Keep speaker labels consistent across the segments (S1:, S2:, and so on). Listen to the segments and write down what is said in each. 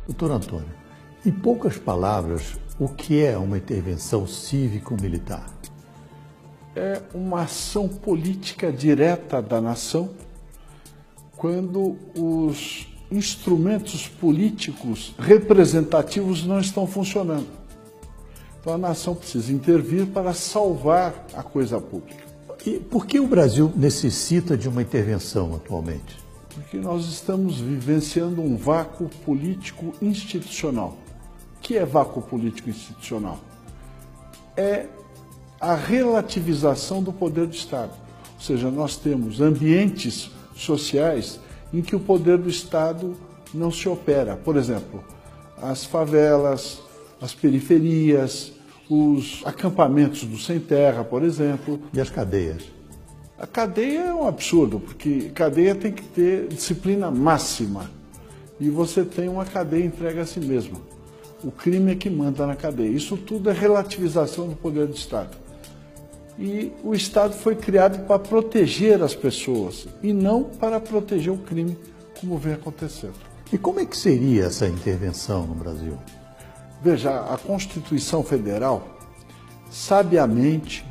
S1: Doutor Antônio, em poucas palavras, o que é uma intervenção cívico-militar?
S2: É uma ação política direta da nação quando os instrumentos políticos representativos não estão funcionando. Então a nação precisa intervir para salvar a coisa pública.
S1: E por que o Brasil necessita de uma intervenção atualmente?
S2: Porque nós estamos vivenciando um vácuo político institucional. O que é vácuo político institucional? É a relativização do poder do Estado. Ou seja, nós temos ambientes sociais em que o poder do Estado não se opera. Por exemplo, as favelas, as periferias, os acampamentos do sem terra, por exemplo.
S1: E as cadeias?
S2: A cadeia é um absurdo, porque cadeia tem que ter disciplina máxima. E você tem uma cadeia entregue a si mesma. O crime é que manda na cadeia. Isso tudo é relativização do poder do Estado. E o Estado foi criado para proteger as pessoas e não para proteger o crime, como vem acontecendo.
S1: E como é que seria essa intervenção no Brasil?
S2: Veja, a Constituição Federal, sabiamente,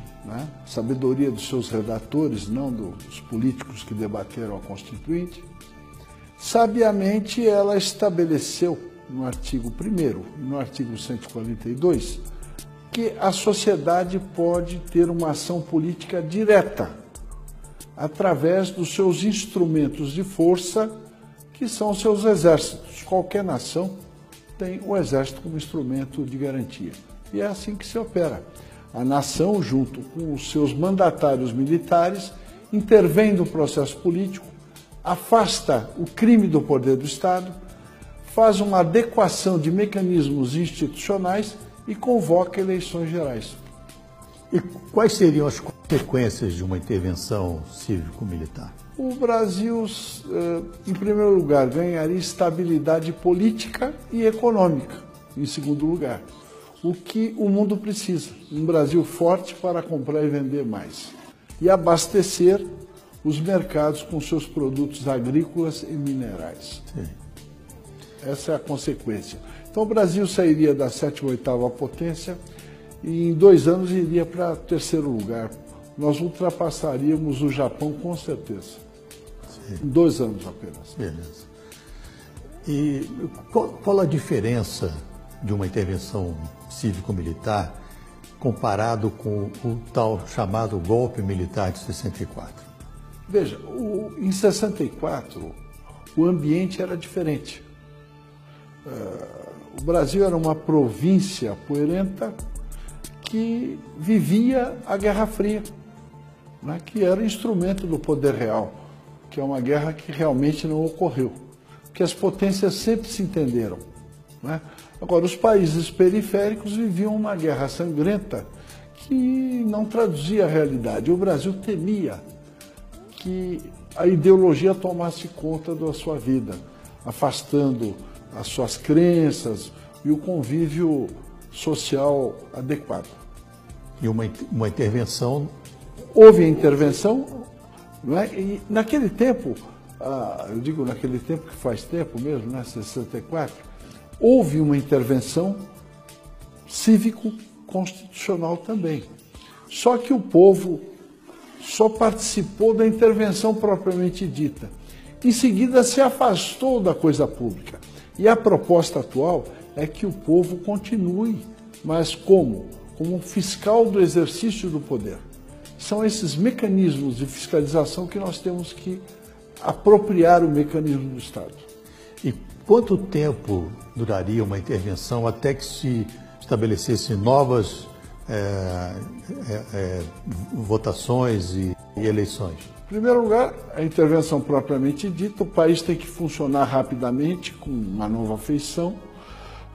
S2: sabedoria dos seus redatores, não dos políticos que debateram a Constituinte, sabiamente ela estabeleceu no artigo 1º e no artigo 142 que a sociedade pode ter uma ação política direta através dos seus instrumentos de força, que são os seus exércitos. Qualquer nação tem o exército como instrumento de garantia. E é assim que se opera. A nação, junto com os seus mandatários militares, intervém no processo político, afasta o crime do poder do Estado, faz uma adequação de mecanismos institucionais e convoca eleições gerais.
S1: E quais seriam as consequências de uma intervenção cívico-militar?
S2: O Brasil, em primeiro lugar, ganharia estabilidade política e econômica, em segundo lugar. O que o mundo precisa, um Brasil forte para comprar e vender mais. E abastecer os mercados com seus produtos agrícolas e minerais.
S1: Sim.
S2: Essa é a consequência. Então o Brasil sairia da 7ª ou 8ª potência e em 2 anos iria para 3º lugar. Nós ultrapassaríamos o Japão com certeza.
S1: Sim.
S2: Em 2 anos apenas.
S1: Beleza. E qual a diferença de uma intervenção cívico-militar comparado com o tal chamado golpe militar de 64?
S2: Veja, em 64 o ambiente era diferente. O Brasil era uma província poeirenta que vivia a Guerra Fria, que era instrumento do poder real, que é uma guerra que realmente não ocorreu, que as potências sempre se entenderam. Agora, os países periféricos viviam uma guerra sangrenta que não traduzia a realidade. O Brasil temia que a ideologia tomasse conta da sua vida, afastando as suas crenças e o convívio social adequado.
S1: E uma intervenção?
S2: Houve a intervenção, e naquele tempo, eu digo naquele tempo que faz tempo mesmo, 64, houve uma intervenção cívico-constitucional também. Só que o povo só participou da intervenção propriamente dita. Em seguida se afastou da coisa pública. E a proposta atual é que o povo continue, mas como? Como fiscal do exercício do poder. São esses mecanismos de fiscalização que nós temos que apropriar o mecanismo do Estado.
S1: E quanto tempo duraria uma intervenção até que se estabelecessem novas votações e eleições?
S2: Em primeiro lugar, a intervenção propriamente dita, o país tem que funcionar rapidamente, com uma nova feição.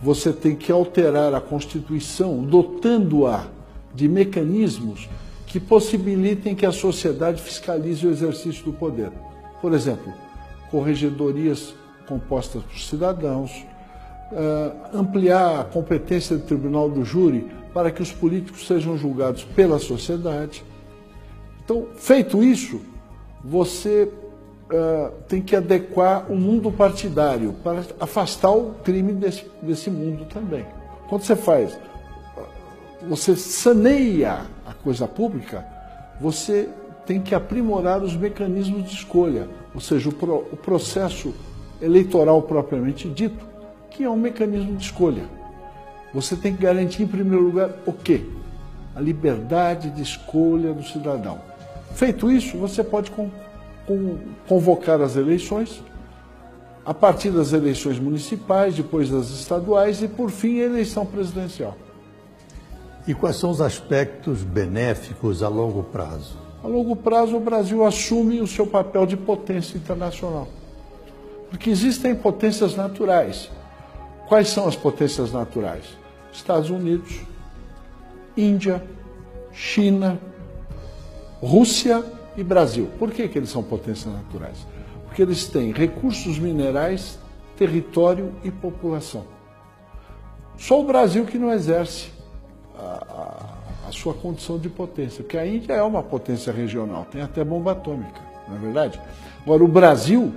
S2: Você tem que alterar a Constituição, dotando-a de mecanismos que possibilitem que a sociedade fiscalize o exercício do poder. Por exemplo, corregedorias compostas por cidadãos, ampliar a competência do Tribunal do Júri para que os políticos sejam julgados pela sociedade. Então, feito isso, você tem que adequar o mundo partidário para afastar o crime desse mundo também. Quando você saneia a coisa pública, você tem que aprimorar os mecanismos de escolha, ou seja, o processo eleitoral propriamente dito, que é um mecanismo de escolha. Você tem que garantir, em primeiro lugar, o quê? A liberdade de escolha do cidadão. Feito isso, você pode convocar as eleições, a partir das eleições municipais, depois das estaduais e, por fim, a eleição presidencial.
S1: E quais são os aspectos benéficos a longo prazo?
S2: A longo prazo, o Brasil assume o seu papel de potência internacional. Porque existem potências naturais. Quais são as potências naturais? Estados Unidos, Índia, China, Rússia e Brasil. Por que eles são potências naturais? Porque eles têm recursos minerais, território e população. Só o Brasil que não exerce a sua condição de potência, porque a Índia é uma potência regional, tem até bomba atômica, não é verdade? Agora, o Brasil,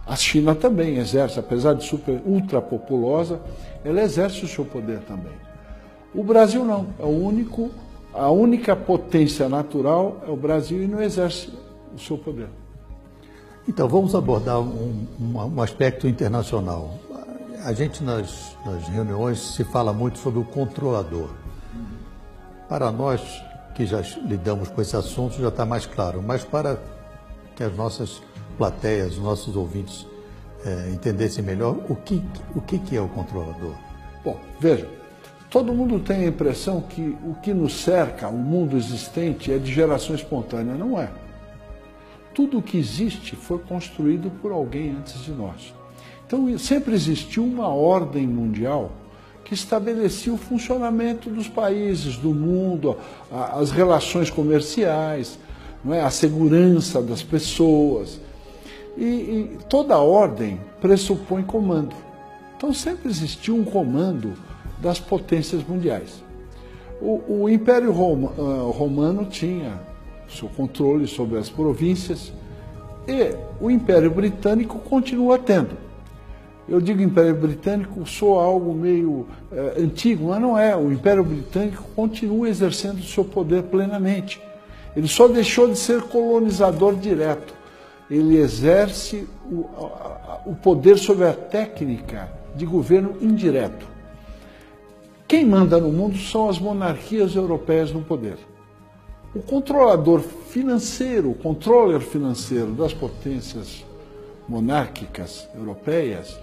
S2: a China também exerce, apesar de ultra populosa, ela exerce o seu poder também. O Brasil não, a única potência natural é o Brasil e não exerce o seu poder.
S1: Então, vamos abordar um aspecto internacional. A gente, nas reuniões, se fala muito sobre o controlador. Para nós, que já lidamos com esse assunto, já está mais claro, mas para que as nossas plateias, os nossos ouvintes entendessem melhor, o que é o controlador?
S2: Bom, veja, todo mundo tem a impressão que o que nos cerca, o mundo existente, é de geração espontânea. Não é. Tudo o que existe foi construído por alguém antes de nós. Então, sempre existiu uma ordem mundial que estabelecia o funcionamento dos países, do mundo, as relações comerciais, não é? A segurança das pessoas. E toda ordem pressupõe comando. Então, sempre existiu um comando das potências mundiais. O Império Romano tinha seu controle sobre as províncias e o Império Britânico continua tendo. Eu digo Império Britânico, soa algo meio antigo, mas não é. O Império Britânico continua exercendo o seu poder plenamente. Ele só deixou de ser colonizador direto. Ele exerce o poder sobre a técnica de governo indireto. Quem manda no mundo são as monarquias europeias no poder. O controlador financeiro, o controller financeiro das potências monárquicas europeias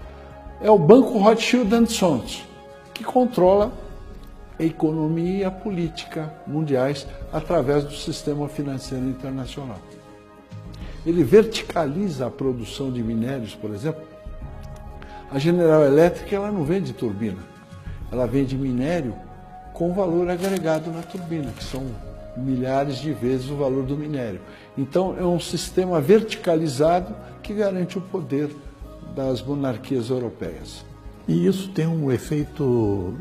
S2: é o Banco Rothschild & Sons, que controla a economia e a política mundiais através do sistema financeiro internacional. Ele verticaliza a produção de minérios, por exemplo. A General Electric ela não vende turbina, ela vende minério com valor agregado na turbina, que são milhares de vezes o valor do minério. Então, é um sistema verticalizado que garante o poder das monarquias europeias.
S1: E isso tem um efeito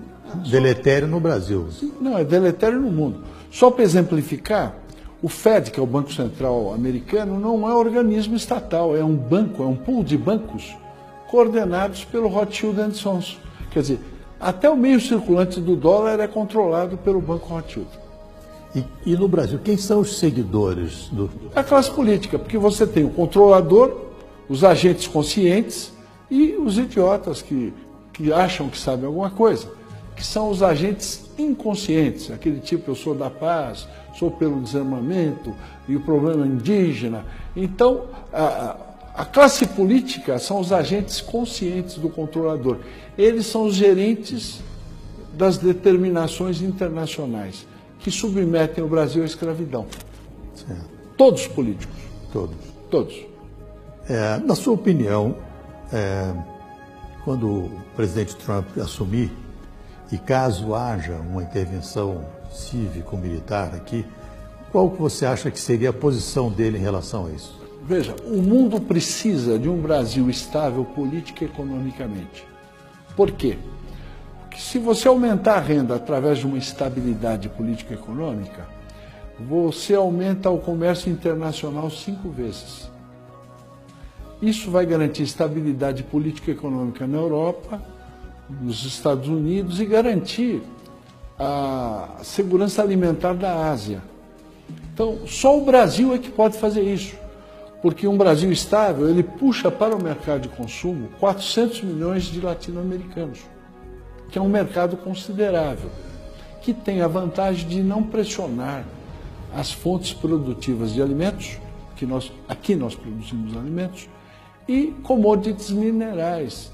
S1: deletério no Brasil?
S2: Não, é deletério no mundo. Só para exemplificar, o Fed, que é o Banco Central americano, não é um organismo estatal, é um banco, é um pool de bancos coordenados pelo Rothschild & Sons. Quer dizer, até o meio circulante do dólar é controlado pelo Banco Rothschild.
S1: E no Brasil, quem são os seguidores do...
S2: A classe política, porque você tem o controlador, os agentes conscientes e os idiotas que acham que sabem alguma coisa, que são os agentes inconscientes, aquele tipo, eu sou da paz, sou pelo desarmamento e o problema indígena. Então, a classe política são os agentes conscientes do controlador. Eles são os gerentes das determinações internacionais que submetem o Brasil à escravidão.
S1: Certo.
S2: Todos os políticos.
S1: Todos. Na sua opinião, quando o presidente Trump assumir, e caso haja uma intervenção cívico-militar aqui, qual que você acha que seria a posição dele em relação a isso?
S2: Veja, o mundo precisa de um Brasil estável política e economicamente. Por quê? Porque se você aumentar a renda através de uma estabilidade política e Isso vai garantir estabilidade política e econômica na Europa, nos Estados Unidos e garantir a segurança alimentar da Ásia. Então, só o Brasil é que pode fazer isso, porque um Brasil estável, ele puxa para o mercado de consumo 400 milhões de latino-americanos, que é um mercado considerável, que tem a vantagem de não pressionar as fontes produtivas de alimentos, que aqui nós produzimos alimentos, e commodities minerais,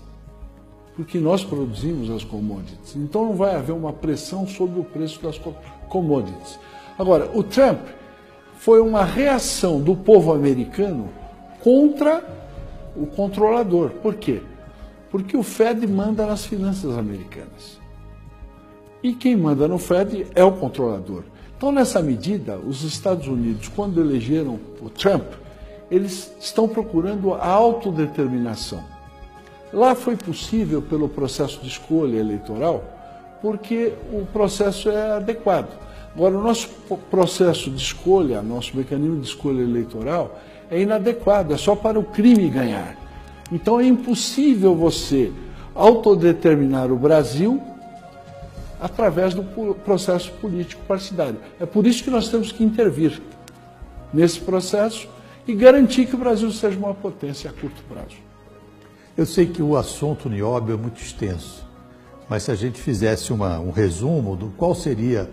S2: porque nós produzimos as commodities. Então não vai haver uma pressão sobre o preço das commodities. Agora, o Trump foi uma reação do povo americano contra o controlador. Por quê? Porque o Fed manda nas finanças americanas. E quem manda no Fed é o controlador. Então, nessa medida, os Estados Unidos, quando elegeram o Trump, eles estão procurando a autodeterminação. Lá foi possível pelo processo de escolha eleitoral, porque o processo é adequado. Agora, o nosso processo de escolha, nosso mecanismo de escolha eleitoral é inadequado, é só para o crime ganhar. Então, é impossível você autodeterminar o Brasil através do processo político partidário. É por isso que nós temos que intervir nesse processo e garantir que o Brasil seja uma potência a curto prazo.
S1: Eu sei que o assunto nióbio é muito extenso, mas se a gente fizesse um resumo do qual seria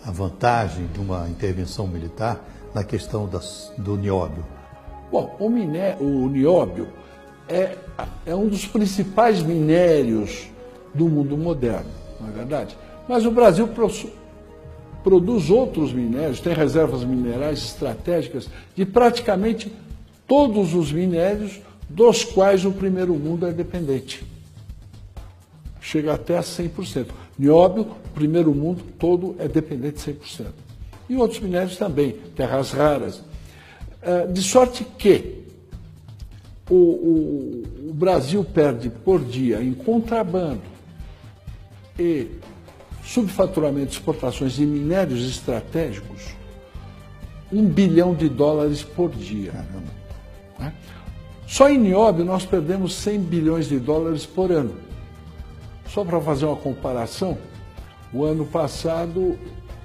S1: a vantagem de uma intervenção militar na questão do nióbio.
S2: Bom, o nióbio é um dos principais minérios do mundo moderno, não é verdade? Mas o Brasil produz outros minérios, tem reservas minerais estratégicas de praticamente todos os minérios dos quais o primeiro mundo é dependente. Chega até a 100%. Nióbio, o primeiro mundo todo é dependente 100%. E outros minérios também, terras raras. De sorte que o Brasil perde por dia em contrabando e subfaturamento de exportações de minérios estratégicos, $1 bilhão por dia. Né? Só em nióbio nós perdemos $100 bilhões por ano. Só para fazer uma comparação, o ano passado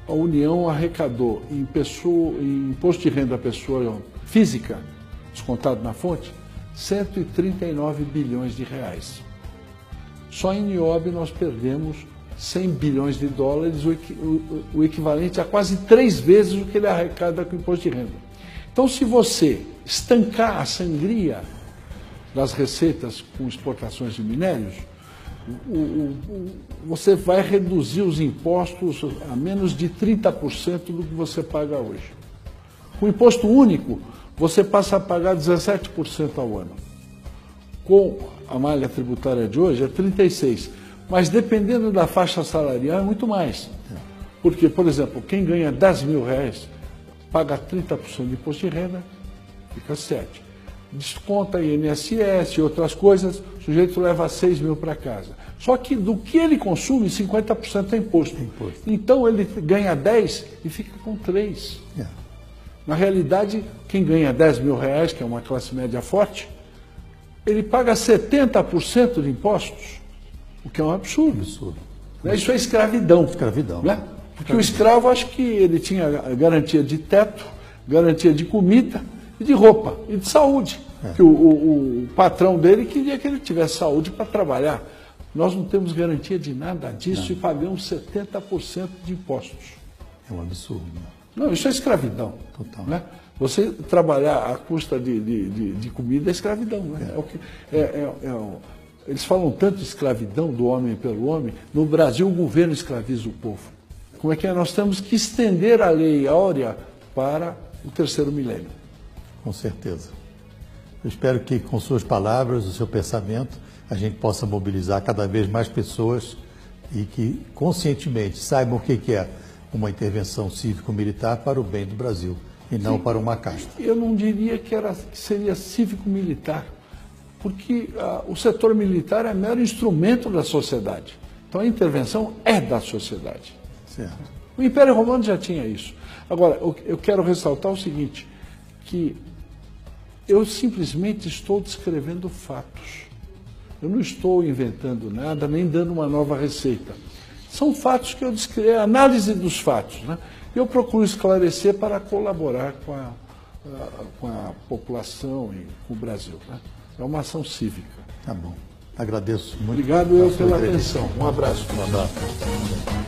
S2: a União arrecadou em imposto de renda à pessoa física, descontado na fonte, 139 bilhões de reais. Só em nióbio nós perdemos $100 bilhões, o equivalente a quase 3 vezes o que ele arrecada com o imposto de renda. Então, se você estancar a sangria das receitas com exportações de minérios, você vai reduzir os impostos a menos de 30% do que você paga hoje. Com o imposto único, você passa a pagar 17% ao ano. Com a malha tributária de hoje, é 36%. Mas dependendo da faixa salarial, é muito mais. Porque, por exemplo, quem ganha R$10 mil paga 30% de imposto de renda, fica 7%. Desconta INSS e outras coisas, o sujeito leva 6 mil para casa. Só que do que ele consome, 50% é imposto. Então ele ganha 10 e fica com 3. Na realidade, quem ganha R$10 mil, que é uma classe média forte, ele paga 70% de impostos, o que é um absurdo. Isso é escravidão. Né? Porque o escravo, acho que ele tinha garantia de teto, garantia de comida e de roupa e de saúde. Que o patrão dele queria que ele tivesse saúde para trabalhar. Nós não temos garantia de nada disso e pagamos 70% de impostos.
S1: É um absurdo.
S2: Não, isso é escravidão.
S1: Total.
S2: Né? Você trabalhar à custa de comida é escravidão. Né? Eles falam tanto de escravidão do homem pelo homem. No Brasil, o governo escraviza o povo. Como é que é? Nós temos que estender a lei áurea para o terceiro milênio.
S1: Com certeza. Eu espero que, com suas palavras, o seu pensamento, a gente possa mobilizar cada vez mais pessoas e que, conscientemente, saibam o que é uma intervenção cívico-militar para o bem do Brasil e não para uma casta.
S2: Eu não diria que seria cívico-militar, porque o setor militar é mero instrumento da sociedade. Então a intervenção é da sociedade.
S1: Certo.
S2: O Império Romano já tinha isso. Agora, eu quero ressaltar o seguinte, que Eu simplesmente estou descrevendo fatos. Eu não estou inventando nada, nem dando uma nova receita. São fatos que eu descrevo, análise dos fatos, né? Eu procuro esclarecer para colaborar com a população e com o Brasil, né? É uma ação cívica.
S1: Tá bom. Agradeço muito.
S2: Obrigado eu pela atenção. Um abraço.
S1: Um abraço.